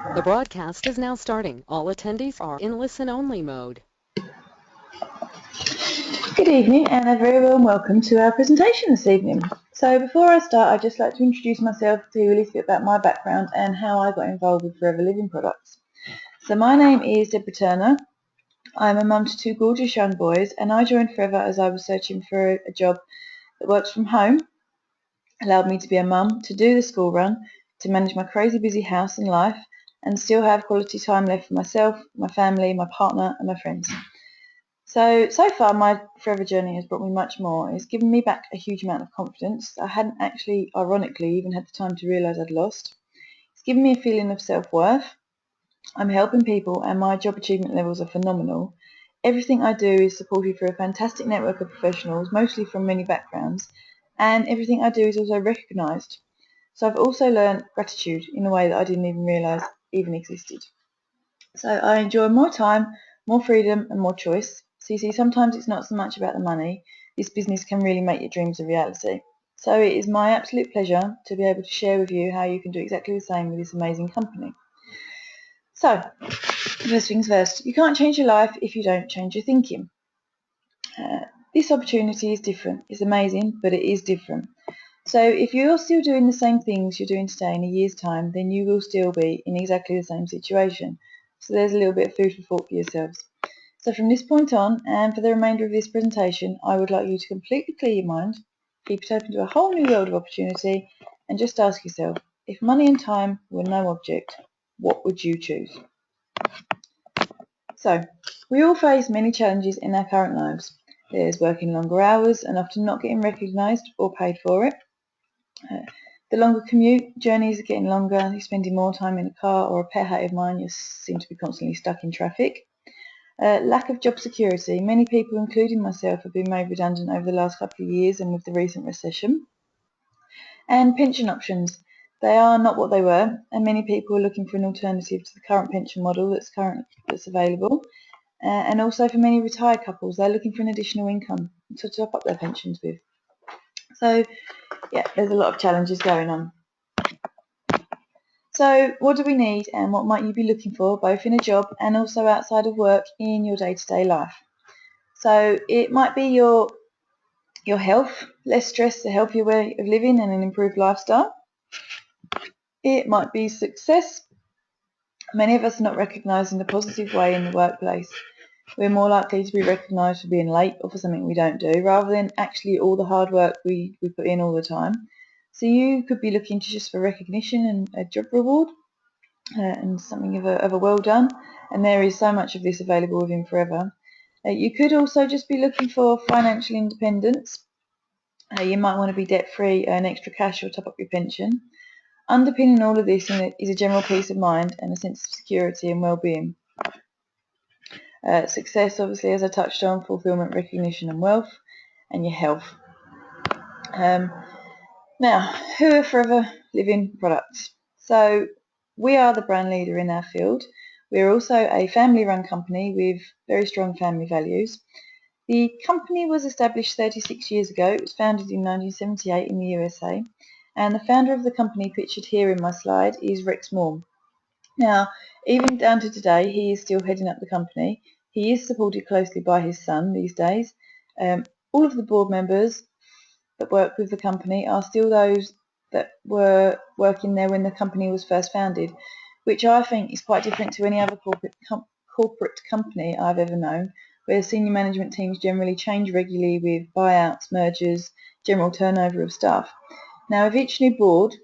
The broadcast is now starting. All attendees are in listen-only mode. Good evening and a very warm welcome to our presentation this evening. So before I start, I'd just like to introduce myself, to you a little bit about my background and how I got involved with Forever Living products. So my name is Deb Turner. I'm a mum to two gorgeous young boys, and I joined Forever as I was searching for a job that works from home, allowed me to be a mum, to do the school run, to manage my crazy busy house and life, and still have quality time left for myself, my family, my partner and my friends. So far my Forever journey has brought me much more. It's given me back a huge amount of confidence I hadn't actually, ironically, even had the time to realise I'd lost. It's given me a feeling of self-worth. I'm helping people and my job achievement levels are phenomenal. Everything I do is supported through a fantastic network of professionals, mostly from many backgrounds, and everything I do is also recognised. So I've also learned gratitude in a way that I didn't even realise even existed. So I enjoy more time, more freedom and more choice. So you see, sometimes it's not so much about the money. This business can really make your dreams a reality. So it is my absolute pleasure to be able to share with you how you can do exactly the same with this amazing company. So, first things first, you can't change your life if you don't change your thinking. This opportunity is different. It's amazing, but it is different. So if you're still doing the same things you're doing today in a year's time, then you will still be in exactly the same situation. So there's a little bit of food for thought for yourselves. So from this point on, and for the remainder of this presentation, I would like you to completely clear your mind, keep it open to a whole new world of opportunity, and just ask yourself, if money and time were no object, what would you choose? So, we all face many challenges in our current lives. There's working longer hours and often not getting recognised or paid for it. The longer commute, journeys are getting longer, you're spending more time in a car, or a pet hate of mine, you seem to be constantly stuck in traffic. Lack of job security. Many people, including myself, have been made redundant over the last couple of years and with the recent recession. And pension options. They are not what they were, and many people are looking for an alternative to the current pension model that's available. And also for many retired couples, they're looking for an additional income to top up their pensions with. So, yeah, there's a lot of challenges going on. So what do we need and what might you be looking for both in a job and also outside of work in your day-to-day life? So it might be your health, less stress, a healthier way of living and an improved lifestyle. It might be success. Many of us are not recognised in a positive way in the workplace. We're more likely to be recognised for being late or for something we don't do rather than actually all the hard work we put in all the time. So you could be looking just for recognition and a job reward. And something of a well done, and there is so much of this available within Forever. You could also just be looking for financial independence. You might want to be debt-free, earn extra cash or top up your pension. Underpinning all of this is a general peace of mind and a sense of security and well-being. Success, obviously, as I touched on, fulfillment, recognition and wealth, and your health. Now, who are Forever Living products? So we are the brand leader in our field. We're also a family-run company with very strong family values. The company was established 36 years ago. It was founded in 1978 in the USA. And the founder of the company pictured here in my slide is Rex Moore. Now, even down to today, he is still heading up the company. He is supported closely by his son these days. All of the board members that work with the company are still those that were working there when the company was first founded, which I think is quite different to any other corporate company I've ever known, where senior management teams generally change regularly with buyouts, mergers, general turnover of staff. Now, with each new board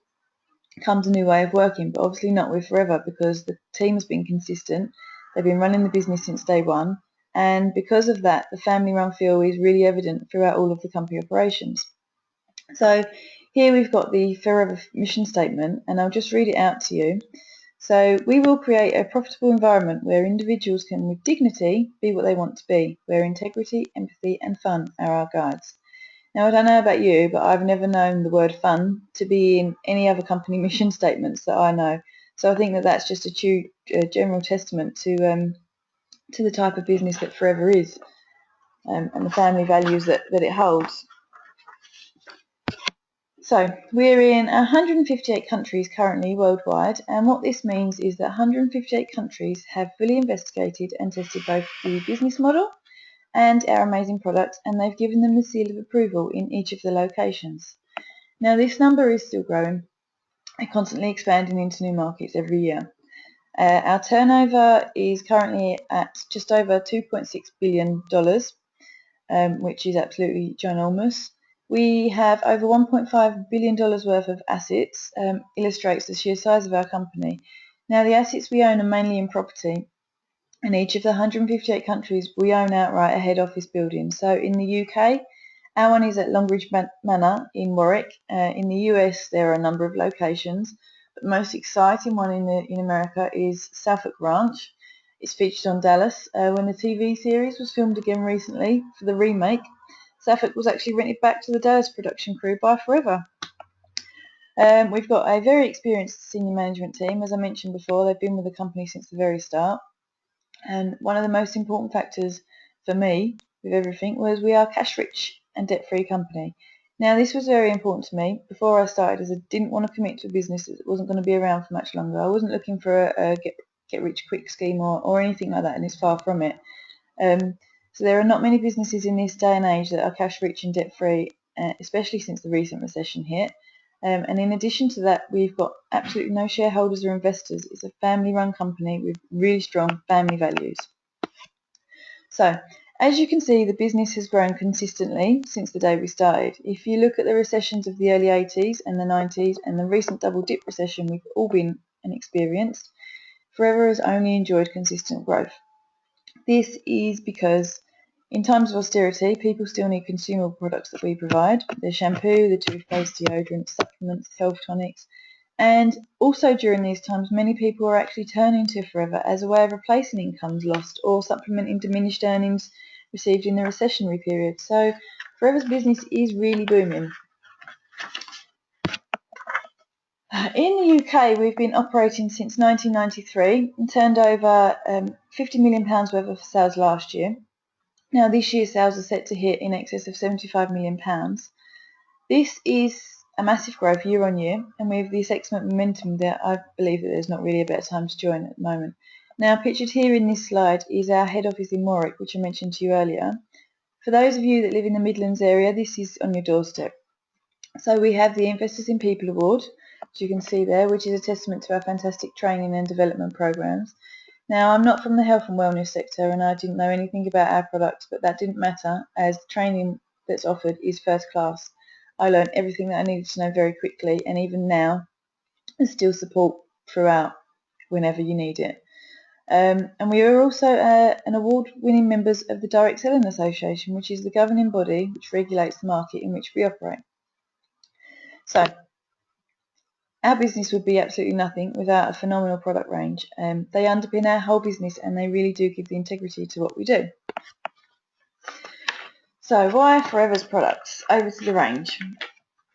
comes a new way of working, but obviously not with Forever because the team has been consistent. They've been running the business since day one, and because of that, the family-run feel is really evident throughout all of the company operations. So here we've got the Forever mission statement, and I'll just read it out to you. So we will create a profitable environment where individuals can with dignity be what they want to be, where integrity, empathy and fun are our guides. Now I don't know about you, but I've never known the word fun to be in any other company mission statements that I know. So I think that that's just a general testament to the type of business that Forever is, and the family values that it holds. So we're in 158 countries currently worldwide, and what this means is that 158 countries have fully investigated and tested both the business model and our amazing products, and they've given them the seal of approval in each of the locations. Now this number is still growing and constantly expanding into new markets every year. Our turnover is currently at just over $2.6 billion, which is absolutely ginormous. We have over $1.5 billion worth of assets, illustrates the sheer size of our company. Now the assets we own are mainly in property. In each of the 158 countries we own outright a head office building. So in the UK, our one is at Longbridge Manor in Warwick. In the US there are a number of locations, but the most exciting one in America is Suffolk Ranch. It's featured on Dallas. When the TV series was filmed again recently for the remake, Suffolk was actually rented back to the Dallas production crew by Forever. We've got a very experienced senior management team. As I mentioned before, they've been with the company since the very start. And one of the most important factors for me with everything was we are cash rich and debt free company. Now this was very important to me before I started, as I didn't want to commit to a business that wasn't going to be around for much longer. I wasn't looking for a get rich quick scheme or anything like that, and it's far from it. So there are not many businesses in this day and age that are cash rich and debt free, especially since the recent recession hit. And in addition to that, we've got absolutely no shareholders or investors. It's a family-run company with really strong family values. So, as you can see, the business has grown consistently since the day we started. If you look at the recessions of the early 80s and the 90s and the recent double dip recession we've all been and experienced, Forever has only enjoyed consistent growth. This is because in times of austerity, people still need consumable products that we provide. The shampoo, the toothpaste, deodorants, supplements, health tonics. And also during these times, many people are actually turning to Forever as a way of replacing incomes lost or supplementing diminished earnings received in the recessionary period. So Forever's business is really booming. In the UK, we've been operating since 1993 and turned over £50 million worth of sales last year. Now, this year's sales are set to hit in excess of £75 million. This is a massive growth year on year, and with this excellent momentum there, I believe that there's not really a better time to join at the moment. Now, pictured here in this slide is our head office in Warwick, which I mentioned to you earlier. For those of you that live in the Midlands area, this is on your doorstep. So we have the Investors in People Award, which you can see there, which is a testament to our fantastic training and development programs. Now, I'm not from the health and wellness sector and I didn't know anything about our products, but that didn't matter as the training that's offered is first class. I learned everything that I needed to know very quickly, and even now there's still support throughout whenever you need it. And we are also an award-winning members of the Direct Selling Association, which is the governing body which regulates the market in which we operate. So, our business would be absolutely nothing without a phenomenal product range. They underpin our whole business and they really do give the integrity to what we do. So why Forever's products? Over to the range.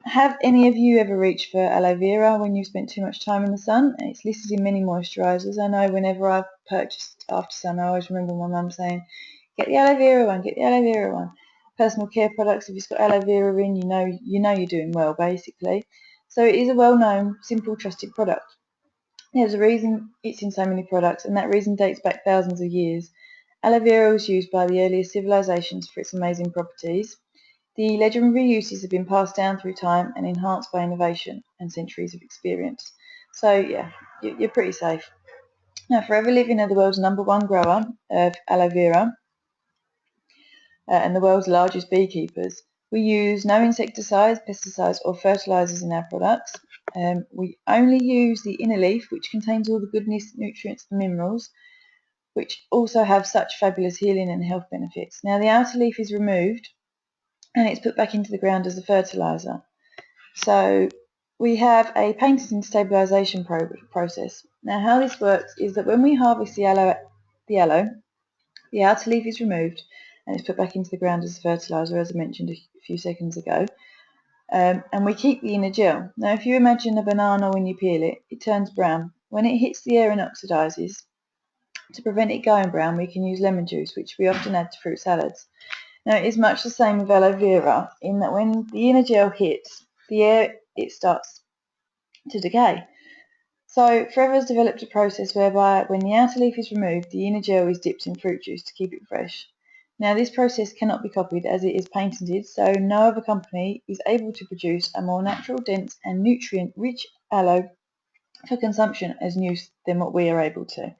Have any of you ever reached for aloe vera when you've spent too much time in the sun? It's listed in many moisturisers. I know whenever I've purchased after sun, I always remember my mum saying, get the aloe vera one, get the aloe vera one. Personal care products, if it's got aloe vera in, you know you're doing well, basically. So it is a well-known, simple, trusted product. There's a reason it's in so many products, and that reason dates back thousands of years. Aloe vera was used by the earliest civilizations for its amazing properties. The legendary uses have been passed down through time and enhanced by innovation and centuries of experience. So yeah, you're pretty safe. Now, Forever Living are the world's #1 grower of aloe vera and the world's largest beekeepers. We use no insecticides, pesticides or fertilisers in our products. We only use the inner leaf, which contains all the goodness, nutrients and minerals, which also have such fabulous healing and health benefits. Now, the outer leaf is removed and it's put back into the ground as a fertiliser. So we have a painting and stabilisation process. Now, how this works is that when we harvest the aloe, the outer leaf is removed and it's put back into the ground as a fertiliser, as I mentioned a few seconds ago. And we keep the inner gel. Now, if you imagine a banana when you peel it, it turns brown. When it hits the air and oxidises, to prevent it going brown, we can use lemon juice, which we often add to fruit salads. Now, it is much the same with aloe vera in that when the inner gel hits, the air it starts to decay. So Forever has developed a process whereby when the outer leaf is removed, the inner gel is dipped in fruit juice to keep it fresh. Now this process cannot be copied as it is patented, so no other company is able to produce a more natural, dense and nutrient-rich aloe for consumption as new than what we are able to.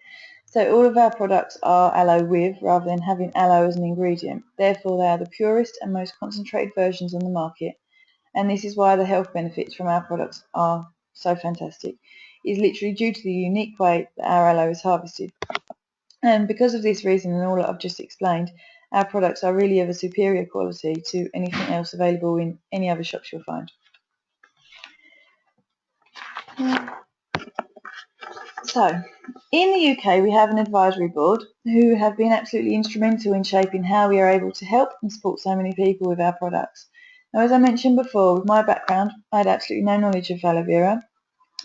So all of our products are aloe with rather than having aloe as an ingredient. Therefore they are the purest and most concentrated versions on the market, and this is why the health benefits from our products are so fantastic. It's literally due to the unique way that our aloe is harvested. And because of this reason and all that I've just explained, our products are really of a superior quality to anything else available in any other shops you'll find. So, in the UK we have an advisory board who have been absolutely instrumental in shaping how we are able to help and support so many people with our products. Now, as I mentioned before, with my background, I had absolutely no knowledge of aloe vera,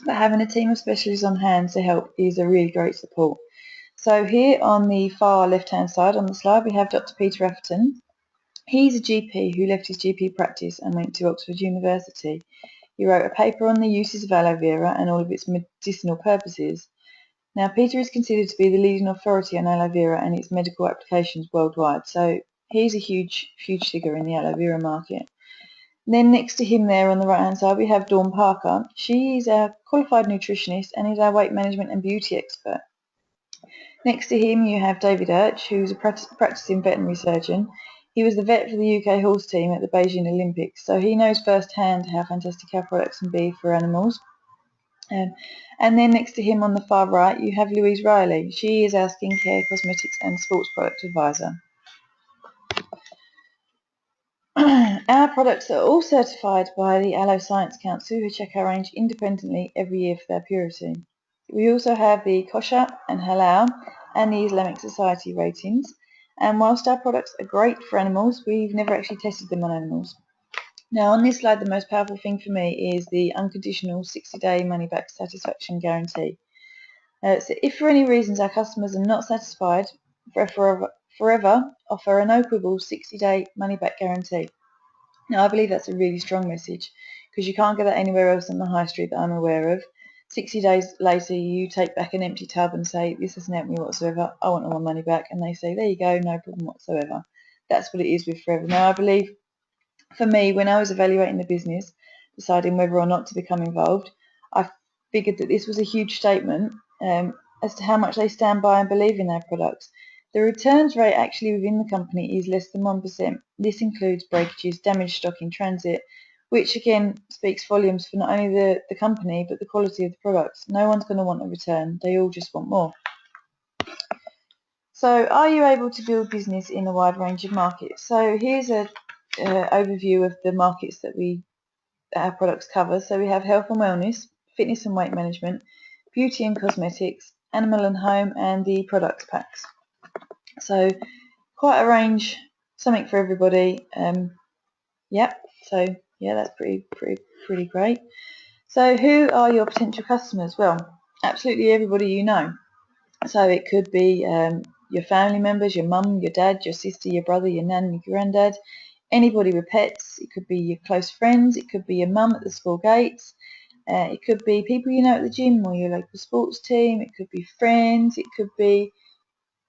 but having a team of specialists on hand to help is a really great support. So here on the far left-hand side on the slide, we have Dr. Peter Atherton. He's a GP who left his GP practice and went to Oxford University. He wrote a paper on the uses of aloe vera and all of its medicinal purposes. Now, Peter is considered to be the leading authority on aloe vera and its medical applications worldwide, so he's a huge figure in the aloe vera market. Then next to him there on the right hand side we have Dawn Parker. She is a qualified nutritionist and is our weight management and beauty expert. Next to him you have David Urch, who's a practicing veterinary surgeon. He was the vet for the UK horse team at the Beijing Olympics, so he knows firsthand how fantastic our products can be for animals. And then next to him on the far right you have Louise Riley. She is our skincare, cosmetics and sports product advisor. Our products are all certified by the Aloe Science Council, who check our range independently every year for their purity. We also have the kosher and halal and the Islamic Society ratings, and whilst our products are great for animals, we've never actually tested them on animals. Now on this slide the most powerful thing for me is the unconditional 60-day money-back satisfaction guarantee. So if for any reasons our customers are not satisfied, Forever offer a no-quibble 60-day money-back guarantee. Now I believe that's a really strong message because you can't get that anywhere else on the high street that I'm aware of. 60 days later you take back an empty tub and say, this hasn't helped me whatsoever, I want all my money back, and they say, there you go, no problem whatsoever. That's what it is with Forever. Now I believe for me, when I was evaluating the business, deciding whether or not to become involved, I figured that this was a huge statement as to how much they stand by and believe in their products. The returns rate actually within the company is less than 1%. This includes breakages, damaged stock in transit, which again speaks volumes for not only the company but the quality of the products. No one's going to want a return, they all just want more. So are you able to build business in a wide range of markets? So here's a overview of the markets that our products cover. So we have health and wellness, fitness and weight management, beauty and cosmetics, animal and home, and the products packs. So quite a range, something for everybody. Yep. So yeah, that's pretty great. So who are your potential customers? Well, absolutely everybody you know. So it could be your family members, your mum, your dad, your sister, your brother, your nan, your granddad, anybody with pets. It could be your close friends, it could be your mum at the school gates, it could be people you know at the gym or your local sports team, it could be friends, it could be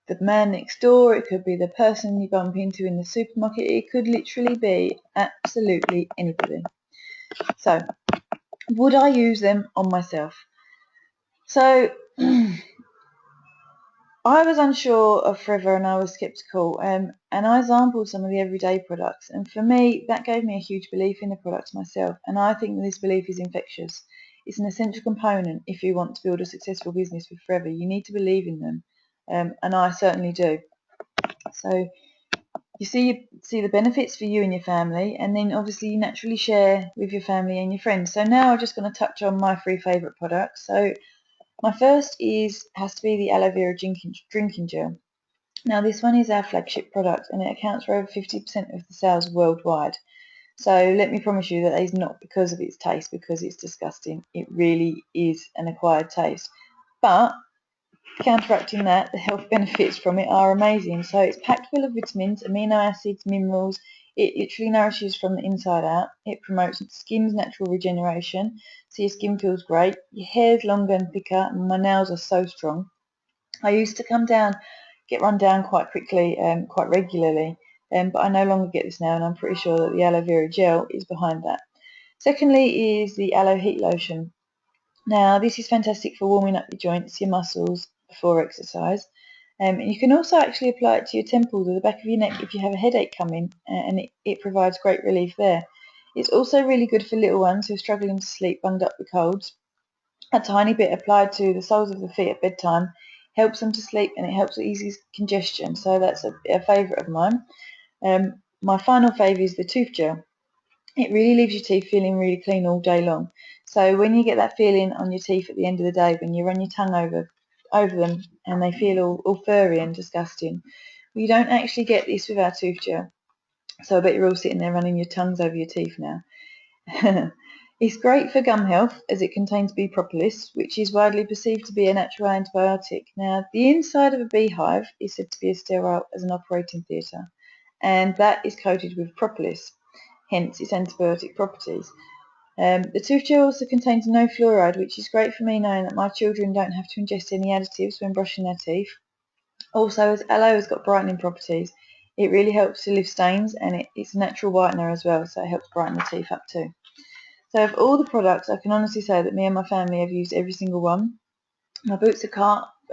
the man next door, it could be the person you bump into in the supermarket, it could literally be absolutely anybody. So would I use them on myself? So I was unsure of Forever and I was sceptical, and I sampled some of the everyday products, and for me that gave me a huge belief in the products myself, and I think that this belief is infectious. It's an essential component if you want to build a successful business with Forever. You need to believe in them, and I certainly do. So you see the benefits for you and your family, and then obviously you naturally share with your family and your friends. So now I'm just going to touch on my 3 favourite products. So my first has to be the aloe vera drinking gel. Now this one is our flagship product and it accounts for over 50% of the sales worldwide. So let me promise you that is not because of its taste, because it's disgusting. It really is an acquired taste. But counteracting that, the health benefits from it are amazing. So it's packed full of vitamins, amino acids, minerals. It literally nourishes from the inside out. It promotes skin's natural regeneration, so your skin feels great. Your hair's longer and thicker, and my nails are so strong. I used to get run down quite quickly, quite regularly, but I no longer get this now, and I'm pretty sure that the aloe vera gel is behind that. Secondly is the aloe heat lotion. Now, this is fantastic for warming up your joints, your muscles before exercise. And you can also actually apply it to your temples or the back of your neck if you have a headache coming, and it provides great relief there. It's also really good for little ones who are struggling to sleep bunged up with colds. A tiny bit applied to the soles of the feet at bedtime helps them to sleep, and it helps ease congestion. So that's a favourite of mine. My final favourite is the tooth gel. It really leaves your teeth feeling really clean all day long. So when you get that feeling on your teeth at the end of the day, when you run your tongue over them and they feel all furry and disgusting, well, you don't actually get this with our tooth gel. So I bet you're all sitting there running your tongues over your teeth now. It's great for gum health as it contains bee propolis, which is widely perceived to be a natural antibiotic. Now, the inside of a beehive is said to be as sterile as an operating theatre, and that is coated with propolis, hence its antibiotic properties. The tooth gel also contains no fluoride, which is great for me knowing that my children don't have to ingest any additives when brushing their teeth. Also, as aloe has got brightening properties, it really helps to lift stains, and it's a natural whitener as well, so it helps brighten the teeth up too. So of all the products, I can honestly say that me and my family have used every single one. My Boots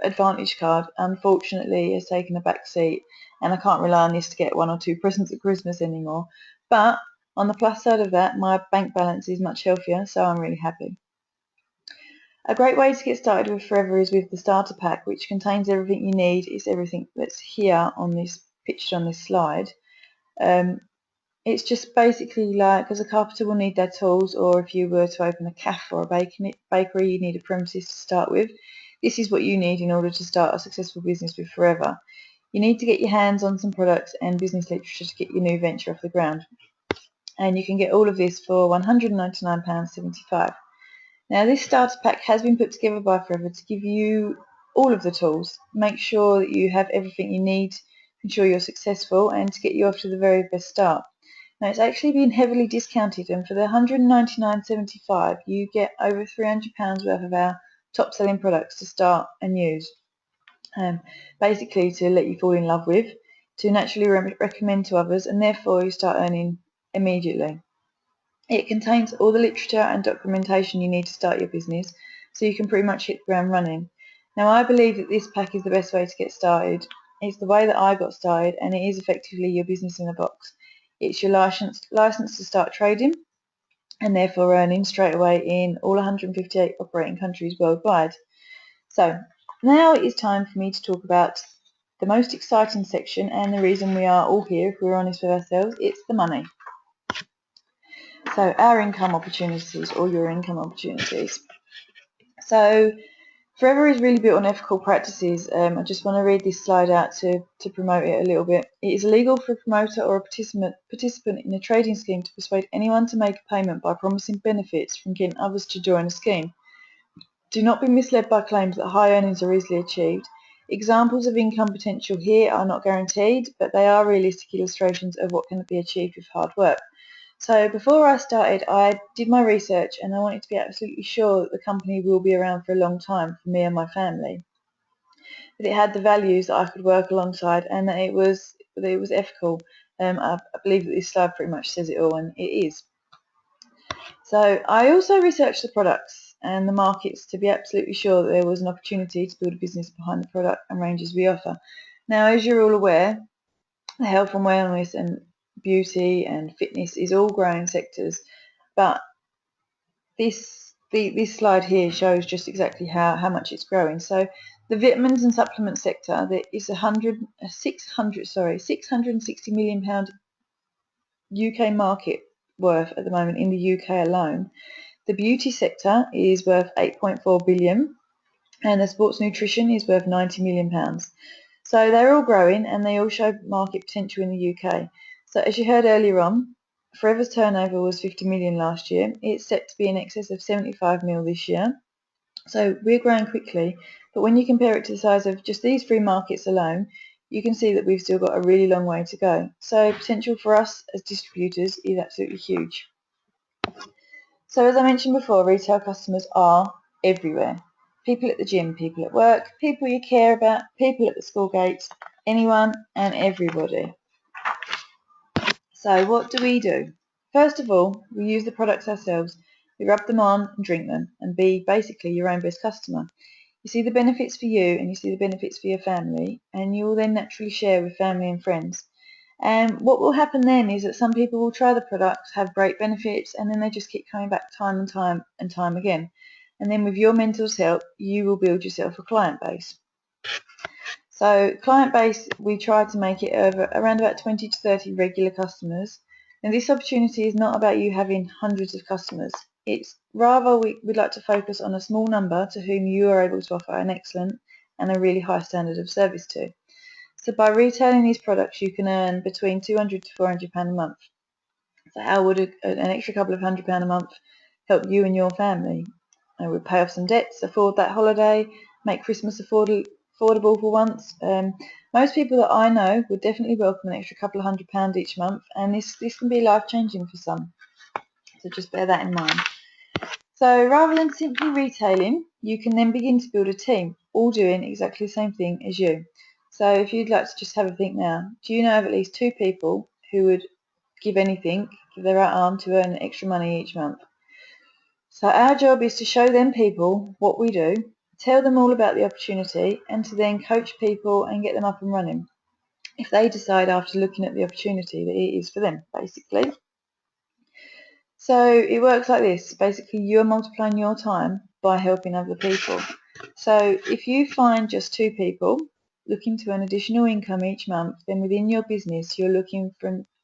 Advantage card, unfortunately, has taken a back seat, and I can't rely on this to get one or two presents at Christmas anymore. But on the plus side of that, my bank balance is much healthier, so I'm really happy. A great way to get started with Forever is with the starter pack, which contains everything you need. It's everything that's here on this pictured on this slide. It's just basically like, because a carpenter will need their tools, or if you were to open a cafe or a bakery, you need a premises to start with. This is what you need in order to start a successful business with Forever. You need to get your hands on some products and business literature to get your new venture off the ground. And you can get all of this for £199.75. Now, this starter pack has been put together by Forever to give you all of the tools, make sure that you have everything you need to ensure you're successful, and to get you off to the very best start. Now, it's actually been heavily discounted, and for the £199.75 you get over £300 worth of our top selling products to start and use. Basically to let you fall in love with, to naturally recommend to others, and therefore you start earning immediately. It contains all the literature and documentation you need to start your business, so you can pretty much hit the ground running. Now, I believe that this pack is the best way to get started. It's the way that I got started, and it is effectively your business in a box. It's your license to start trading, and therefore earning straight away in all 158 operating countries worldwide. So now it is time for me to talk about the most exciting section, and the reason we are all here, if we're honest with ourselves. It's the money. So our income opportunities, or your income opportunities. So Forever is really built on ethical practices. I just want to read this slide out to promote it a little bit. It is illegal for a promoter or a participant in a trading scheme to persuade anyone to make a payment by promising benefits from getting others to join a scheme. Do not be misled by claims that high earnings are easily achieved. Examples of income potential here are not guaranteed, but they are realistic illustrations of what can be achieved with hard work. So before I started, I did my research, and I wanted to be absolutely sure that the company will be around for a long time for me and my family. That it had the values that I could work alongside, and that it was ethical. I believe that this slide pretty much says it all, and it is. So I also researched the products and the markets to be absolutely sure that there was an opportunity to build a business behind the product and ranges we offer. Now, as you're all aware, the health and wellness and beauty and fitness is all growing sectors, but this slide here shows just exactly how much it's growing. So the vitamins and supplement sector, there is £660 million UK market worth at the moment in the UK alone. The beauty sector is worth 8.4 billion, and the sports nutrition is worth £90 million. So they're all growing, and they all show market potential in the UK. So as you heard earlier on, Forever's turnover was 50 million last year. It's set to be in excess of 75 mil this year. So we're growing quickly, but when you compare it to the size of just these three markets alone, you can see that we've still got a really long way to go. So potential for us as distributors is absolutely huge. So as I mentioned before, retail customers are everywhere. People at the gym, people at work, people you care about, people at the school gates, anyone and everybody. So what do? First of all, we use the products ourselves. We rub them on and drink them and be basically your own best customer. You see the benefits for you and you see the benefits for your family, and you will then naturally share with family and friends. And what will happen then is that some people will try the products, have great benefits, and then they just keep coming back time and time again. And then with your mentor's help, you will build yourself a client base. So client base, we try to make it around about 20 to 30 regular customers. And this opportunity is not about you having hundreds of customers. It's rather we'd like to focus on a small number to whom you are able to offer an excellent and a really high standard of service to. So by retailing these products, you can earn between £200 to £400 a month. So how would an extra couple of £100 a month help you and your family? I would pay off some debts, afford that holiday, make Christmas affordable for once. Most people that I know would definitely welcome an extra couple of £100 each month, and this can be life-changing for some. So just bear that in mind. So rather than simply retailing, you can then begin to build a team, all doing exactly the same thing as you. So if you'd like to just have a think now, do you know of at least 2 people who would give anything, give their right arm to earn extra money each month? So our job is to show them people what we do, tell them all about the opportunity, and to then coach people and get them up and running if they decide after looking at the opportunity that it is for them, basically. So it works like this. Basically, you're multiplying your time by helping other people. So if you find just 2 people looking to earn additional income each month, then within your business, you're looking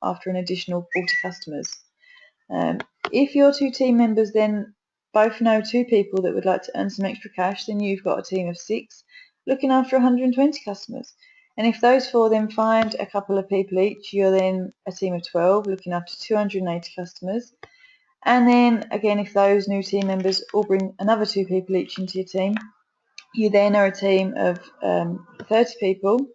after an additional 40 customers. If your 2 team members then both know 2 people that would like to earn some extra cash, then you've got a team of 6 looking after 120 customers. And if those 4 then find a couple of people each, you're then a team of 12 looking after 280 customers. And then again, if those new team members all bring another 2 people each into your team, you then are a team of 30 people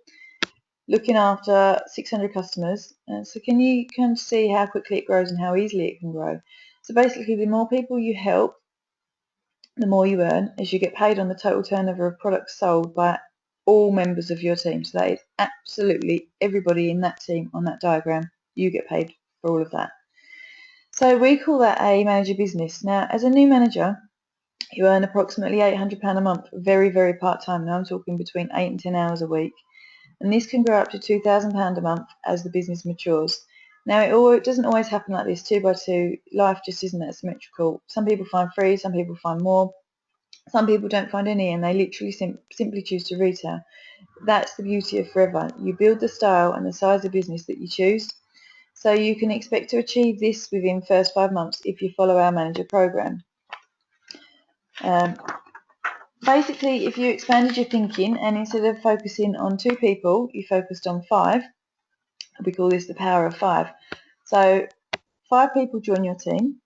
looking after 600 customers. So can you kind of see how quickly it grows and how easily it can grow? So basically, the more people you help, the more you earn, as you get paid on the total turnover of products sold by all members of your team. So that is absolutely everybody in that team on that diagram. You get paid for all of that. So we call that a manager business. Now, as a new manager, you earn approximately £800 a month, very, very part-time. Now I'm talking between 8 and 10 hours a week. And this can grow up to £2,000 a month as the business matures. Now, it doesn't always happen like this, 2 by 2. Life just isn't that symmetrical. Some people find 3, some people find more. Some people don't find any, and they literally simply choose to retail. That's the beauty of Forever. You build the style and the size of business that you choose. So you can expect to achieve this within the first 5 months if you follow our manager program. Basically, if you expanded your thinking and instead of focusing on 2 people, you focused on 5, we call this the power of 5. So 5 people join your team,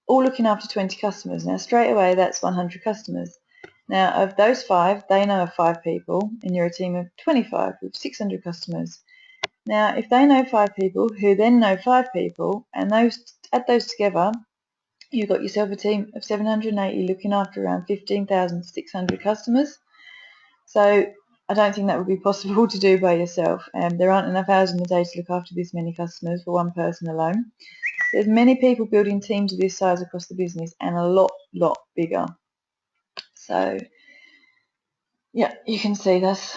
all looking after 20 customers. Now straight away that's 100 customers. Now of those 5, they know of 5 people, and you're a team of 25 with 600 customers. Now if they know 5 people who then know 5 people, and add those together, you've got yourself a team of 780 looking after around 15,600 customers. So I don't think that would be possible to do by yourself. There aren't enough hours in the day to look after this many customers for one person alone. There's many people building teams of this size across the business, and a lot bigger. So yeah, you can see that's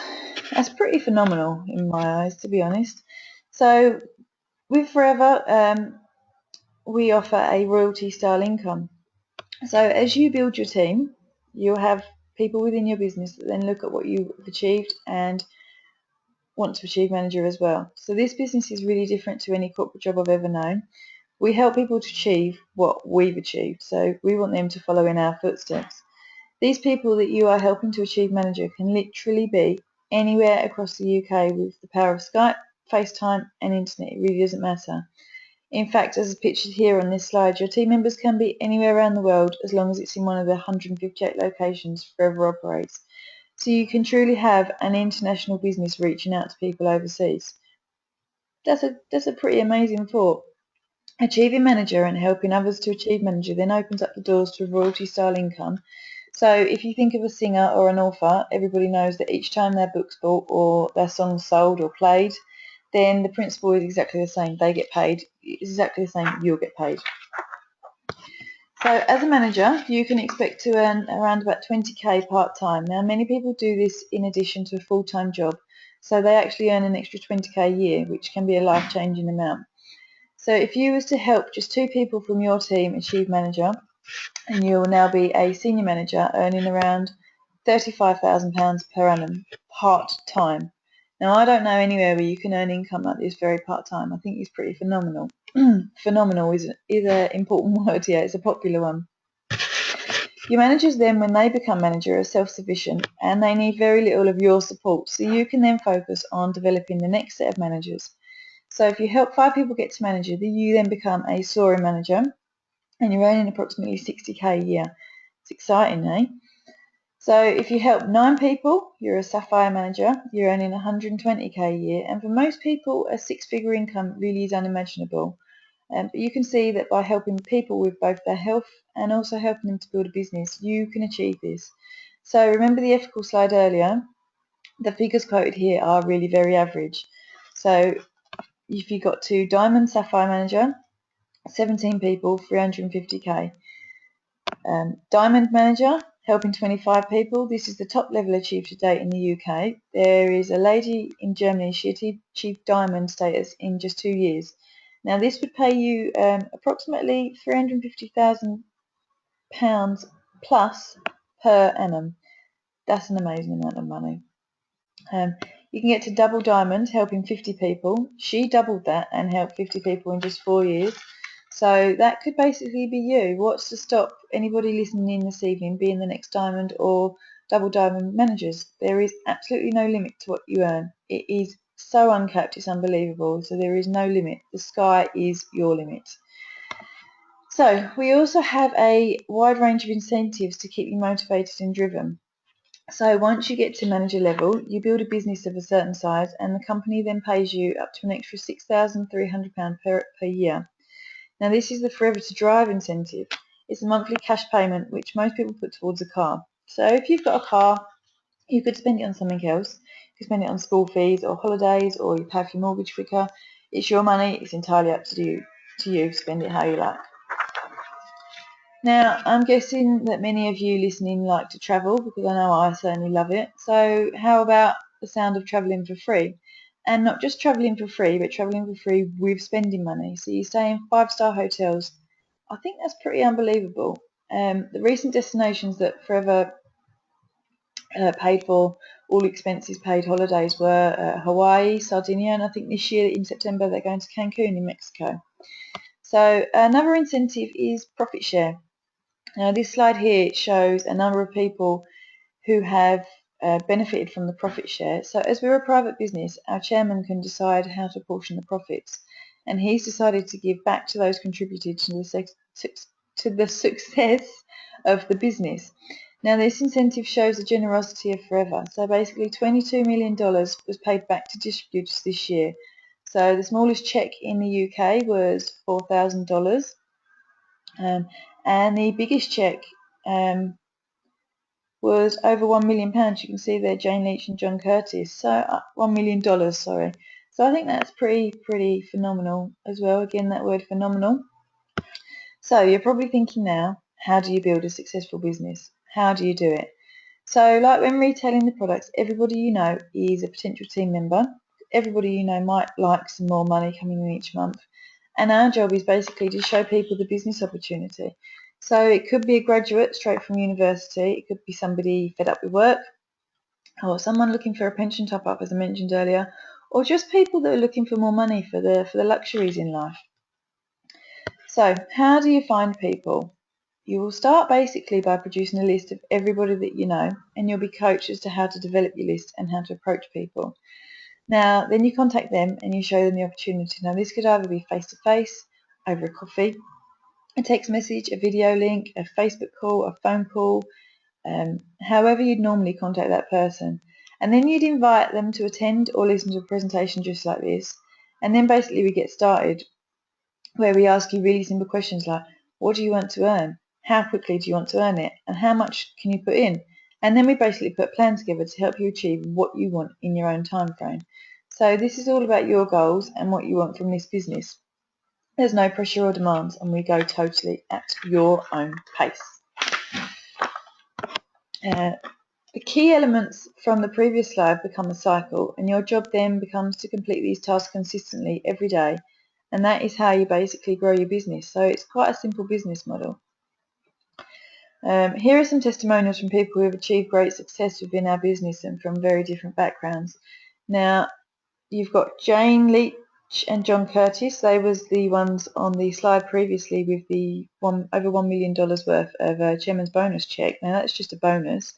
pretty phenomenal in my eyes, to be honest. So with Forever, we offer a royalty style income. So as you build your team, you'll have people within your business that then look at what you've achieved and want to achieve manager as well. So this business is really different to any corporate job I've ever known. We help people to achieve what we've achieved, so we want them to follow in our footsteps. These people that you are helping to achieve manager can literally be anywhere across the UK with the power of Skype, FaceTime and internet. It really doesn't matter. In fact, as pictured here on this slide, your team members can be anywhere around the world as long as it's in one of the 158 locations Forever operates. so you can truly have an international business reaching out to people overseas. That's a pretty amazing thought. Achieving manager and helping others to achieve manager then opens up the doors to a royalty style income. So if you think of a singer or an author, everybody knows that each time their book's bought or their song's sold or played, then the principle is exactly the same. They get paid. It's exactly the same. You'll get paid. So as a manager, you can expect to earn around about 20k part-time. Now, many people do this in addition to a full-time job. So they actually earn an extra 20k a year, which can be a life-changing amount. So if you was to help just 2 people from your team achieve manager, and you will now be a senior manager earning around £35,000 per annum part-time. Now, I don't know anywhere where you can earn income like this very part-time. I think it's pretty phenomenal. Phenomenal is an important word here. It's a popular one. Your managers then, when they become manager, are self-sufficient and they need very little of your support. So you can then focus on developing the next set of managers. So if you help 5 people get to manager, you then become a soaring manager and you're earning approximately 60k a year. It's exciting, eh? So if you help 9 people, you're a sapphire manager, you're earning 120k a year, and for most people, a 6-figure income really is unimaginable. But you can see that by helping people with both their health and also helping them to build a business, you can achieve this. So remember the ethical slide earlier? The figures quoted here are really very average. So if you got to diamond sapphire manager, 17 people, 350k. Diamond manager, helping 25 people. This is the top level achieved to date in the UK. There is a lady in Germany, she achieved diamond status in just 2 years. Now this would pay you approximately £350,000 plus per annum. That's an amazing amount of money. You can get to double diamond, helping 50 people. She doubled that and helped 50 people in just 4 years. So that could basically be you. What's to stop anybody listening in this evening being the next diamond or double diamond managers? There is absolutely no limit to what you earn. It is so uncapped, it's unbelievable. So there is no limit. The sky is your limit. So we also have a wide range of incentives to keep you motivated and driven. So once you get to manager level, you build a business of a certain size and the company then pays you up to an extra £6,300 per year. Now this is the Forever to Drive incentive. It's a monthly cash payment which most people put towards a car. So if you've got a car, you could spend it on something else. You could spend it on school fees or holidays, or you pay off your mortgage quicker. It's your money, it's entirely up to you. Spend it how you like. Now, I'm guessing that many of you listening like to travel, because I know I certainly love it. So how about the sound of travelling for free? And not just travelling for free, but travelling for free with spending money. So you stay in 5-star hotels. I think that's pretty unbelievable. The recent destinations that Forever paid for, all expenses paid holidays were Hawaii, Sardinia, and I think this year in September they're going to Cancun in Mexico. So another incentive is profit share. Now this slide here shows a number of people who have benefited from the profit share. So as we're a private business, our chairman can decide how to portion the profits, and he's decided to give back to those contributed to the success of the business. Now this incentive shows the generosity of Forever. So basically $22 million was paid back to distributors this year. So the smallest cheque in the UK was $4,000. And the biggest cheque was over £1 million. You can see there Jane Leach and John Curtis. So $1 million, sorry. So I think that's pretty phenomenal as well. Again, that word phenomenal. So you're probably thinking now, how do you build a successful business? How do you do it? So like when retailing the products, everybody you know is a potential team member. Everybody you know might like some more money coming in each month. And our job is basically to show people the business opportunity. So it could be a graduate straight from university, it could be somebody fed up with work, or someone looking for a pension top-up, as I mentioned earlier, or just people that are looking for more money for the luxuries in life. So how do you find people? You will start basically by producing a list of everybody that you know, and you'll be coached as to how to develop your list and how to approach people. Now, then you contact them and you show them the opportunity. Now, this could either be face-to-face, over a coffee, a text message, a video link, a Facebook call, a phone call, however you'd normally contact that person. And then you'd invite them to attend or listen to a presentation just like this. And then basically we get started where we ask you really simple questions like, what do you want to earn? How quickly do you want to earn it? And how much can you put in? And then we basically put a plan together to help you achieve what you want in your own time frame. So this is all about your goals and what you want from this business. There's no pressure or demands, and we go totally at your own pace. The key elements from the previous slide become a cycle, and your job then becomes to complete these tasks consistently every day, and that is how you basically grow your business. So it's quite a simple business model. Here are some testimonials from people who have achieved great success within our business and from very different backgrounds. Now, you've got Jane Leach and John Curtis. They was the ones on the slide previously with the over $1 million worth of chairman's bonus check. Now, that's just a bonus.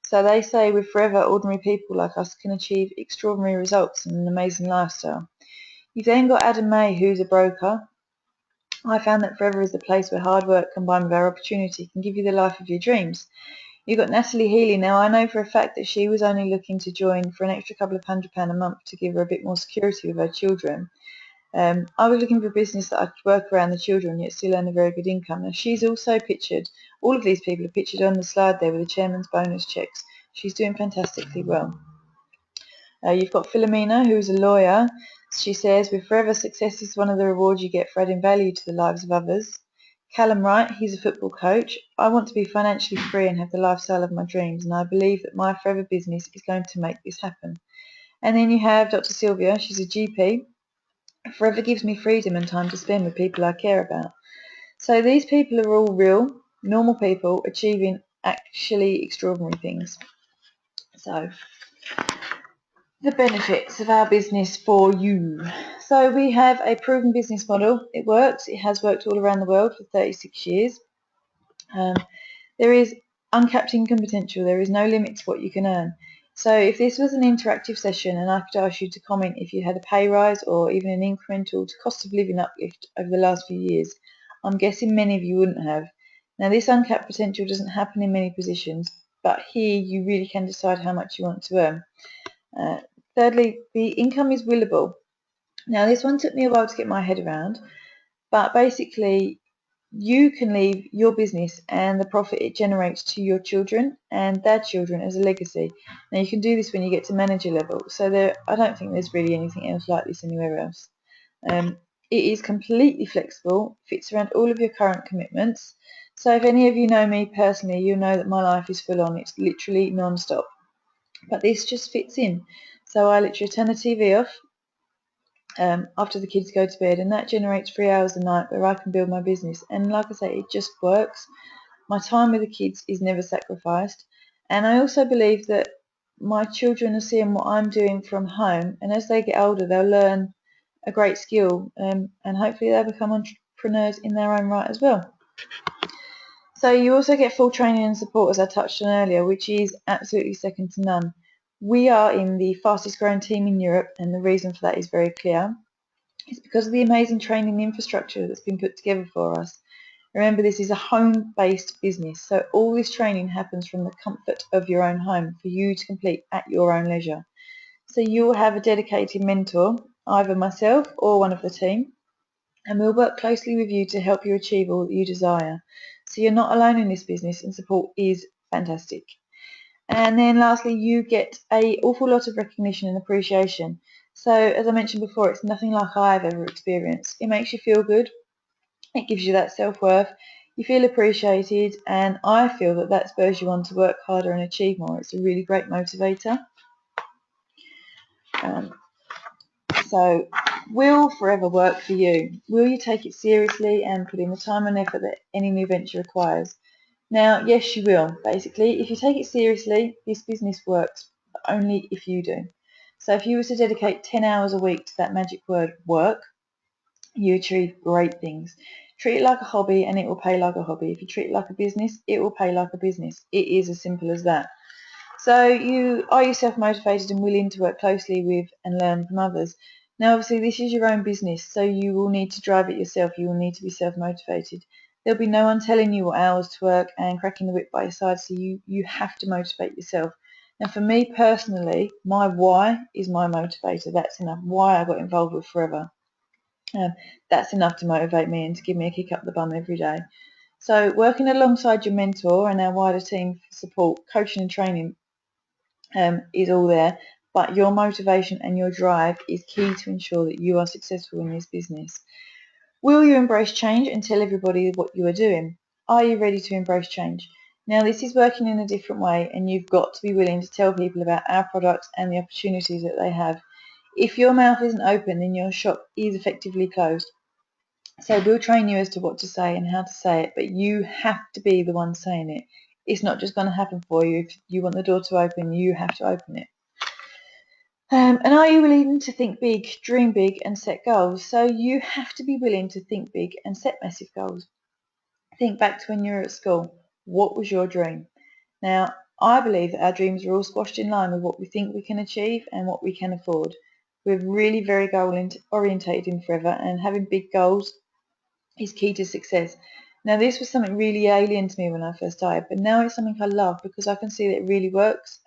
So they say with Forever, ordinary people like us can achieve extraordinary results and an amazing lifestyle. You've then got Adam May, who's a broker. I found that Forever is the place where hard work combined with our opportunity can give you the life of your dreams. You've got Natalie Healy. Now, I know for a fact that she was only looking to join for an extra couple of £100 a month to give her a bit more security with her children. I was looking for a business that I could work around the children yet still earn a very good income. Now, she's also pictured, all of these people are pictured on the slide there with the chairman's bonus checks. She's doing fantastically well. You've got Philomena, who is a lawyer. She says, with Forever, success is one of the rewards you get for adding value to the lives of others. Callum Wright, he's a football coach. I want to be financially free and have the lifestyle of my dreams, and I believe that my Forever business is going to make this happen. And then you have Dr. Sylvia, she's a GP. Forever gives me freedom and time to spend with people I care about. So these people are all real, normal people achieving actually extraordinary things. So the benefits of our business for you. So we have a proven business model. It works. It has worked all around the world for 36 years. There is uncapped income potential. There is no limit to what you can earn. So if this was an interactive session and I could ask you to comment if you had a pay rise or even an incremental cost of living uplift over the last few years, I'm guessing many of you wouldn't have. Now, this uncapped potential doesn't happen in many positions, but here you really can decide how much you want to earn. Thirdly, the income is willable. Now, this one took me a while to get my head around, but basically you can leave your business and the profit it generates to your children and their children as a legacy. Now, you can do this when you get to manager level, so I don't think there's really anything else like this anywhere else. It is completely flexible, fits around all of your current commitments. So if any of you know me personally, you'll know that my life is full on. It's literally non-stop. But this just fits in. So I literally turn the TV off after the kids go to bed, and that generates 3 hours a night where I can build my business. And like I say, it just works. My time with the kids is never sacrificed. And I also believe that my children are seeing what I'm doing from home, and as they get older, they'll learn a great skill, and hopefully they'll become entrepreneurs in their own right as well. So you also get full training and support, as I touched on earlier, which is absolutely second to none. We are in the fastest growing team in Europe, and the reason for that is very clear. It's because of the amazing training infrastructure that's been put together for us. Remember, this is a home-based business, so all this training happens from the comfort of your own home for you to complete at your own leisure. So you'll have a dedicated mentor, either myself or one of the team, and we'll work closely with you to help you achieve all that you desire. So you're not alone in this business, and support is fantastic. And then lastly, you get an awful lot of recognition and appreciation. So as I mentioned before, it's nothing like I've ever experienced. It makes you feel good. It gives you that self-worth. You feel appreciated, and I feel that that spurs you on to work harder and achieve more. It's a really great motivator. So will Forever work for you? Will you take it seriously and put in the time and effort that any new venture requires? Now, yes, you will. Basically, if you take it seriously, this business works, but only if you do. So if you were to dedicate 10 hours a week to that magic word, work, you achieve great things. Treat it like a hobby and it will pay like a hobby. If you treat it like a business, it will pay like a business. It is as simple as that. So are you self-motivated and willing to work closely with and learn from others? Now, obviously, this is your own business, so you will need to drive it yourself. You will need to be self-motivated. There'll be no one telling you what hours to work and cracking the whip by your side, so you have to motivate yourself. And for me personally, my why is my motivator. That's enough. Why I got involved with Forever. That's enough to motivate me and to give me a kick up the bum every day. So working alongside your mentor and our wider team for support, coaching and training is all there, but your motivation and your drive is key to ensure that you are successful in this business. Will you embrace change and tell everybody what you are doing? Are you ready to embrace change? Now this is working in a different way, and you've got to be willing to tell people about our products and the opportunities that they have. If your mouth isn't open, then your shop is effectively closed. So we'll train you as to what to say and how to say it, but you have to be the one saying it. It's not just going to happen for you. If you want the door to open, you have to open it. And are you willing to think big, dream big, and set goals? So you have to be willing to think big and set massive goals. Think back to when you were at school. What was your dream? Now, I believe that our dreams are all squashed in line with what we think we can achieve and what we can afford. We're really very goal-orientated in Forever, and having big goals is key to success. Now, this was something really alien to me when I first started, but now it's something I love because I can see that it really works.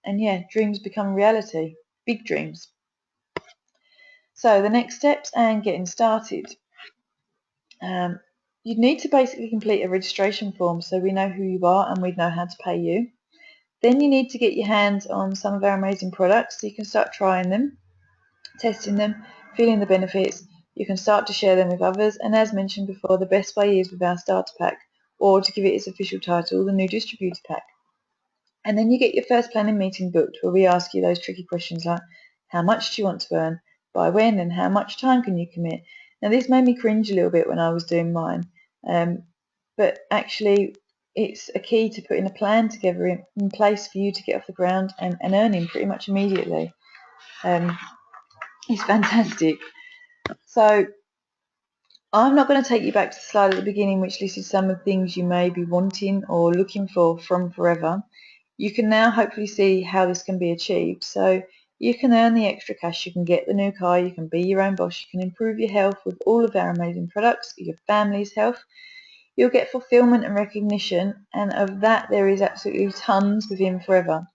And yeah, dreams become reality. Big dreams. So the next steps and getting started. You'd need to basically complete a registration form so we know who you are and we know how to pay you. Then you need to get your hands on some of our amazing products so you can start trying them, testing them, feeling the benefits. You can start to share them with others, and as mentioned before, the best way is with our starter pack, or to give it its official title, the new distributor pack. And then you get your first planning meeting booked, where we ask you those tricky questions like, how much do you want to earn, by when, and how much time can you commit? Now this made me cringe a little bit when I was doing mine, but actually it's a key to putting a plan together in place for you to get off the ground and earning pretty much immediately. It's fantastic. So I'm not going to take you back to the slide at the beginning which listed some of the things you may be wanting or looking for from Forever. You can now hopefully see how this can be achieved. So you can earn the extra cash, you can get the new car, you can be your own boss, you can improve your health with all of our amazing products, your family's health. You'll get fulfillment and recognition, and of that there is absolutely tons within Forever.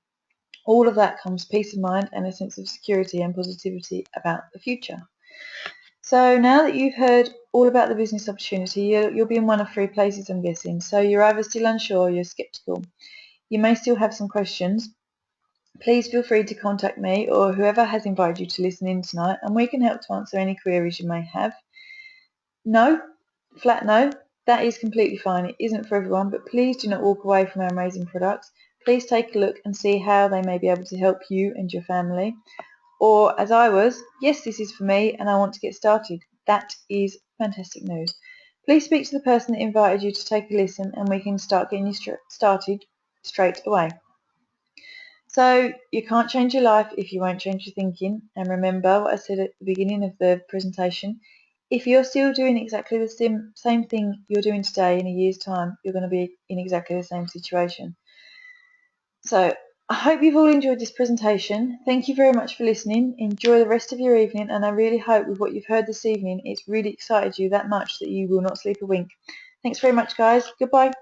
All of that comes peace of mind and a sense of security and positivity about the future. So now that you've heard all about the business opportunity, you'll be in one of three places, I'm guessing. So you're either still unsure or you're skeptical. You may still have some questions. Please feel free to contact me or whoever has invited you to listen in tonight, and we can help to answer any queries you may have. No, flat no, that is completely fine. It isn't for everyone, but please do not walk away from our amazing products. Please take a look and see how they may be able to help you and your family. Or, as I was, yes, this is for me and I want to get started. That is fantastic news. Please speak to the person that invited you to take a listen, and we can start getting you started straight away. So you can't change your life if you won't change your thinking. And remember what I said at the beginning of the presentation. If you're still doing exactly the same thing you're doing today, in a year's time, you're going to be in exactly the same situation. So I hope you've all enjoyed this presentation. Thank you very much for listening. Enjoy the rest of your evening, and I really hope with what you've heard this evening, it's really excited you that much that you will not sleep a wink. Thanks very much, guys. Goodbye.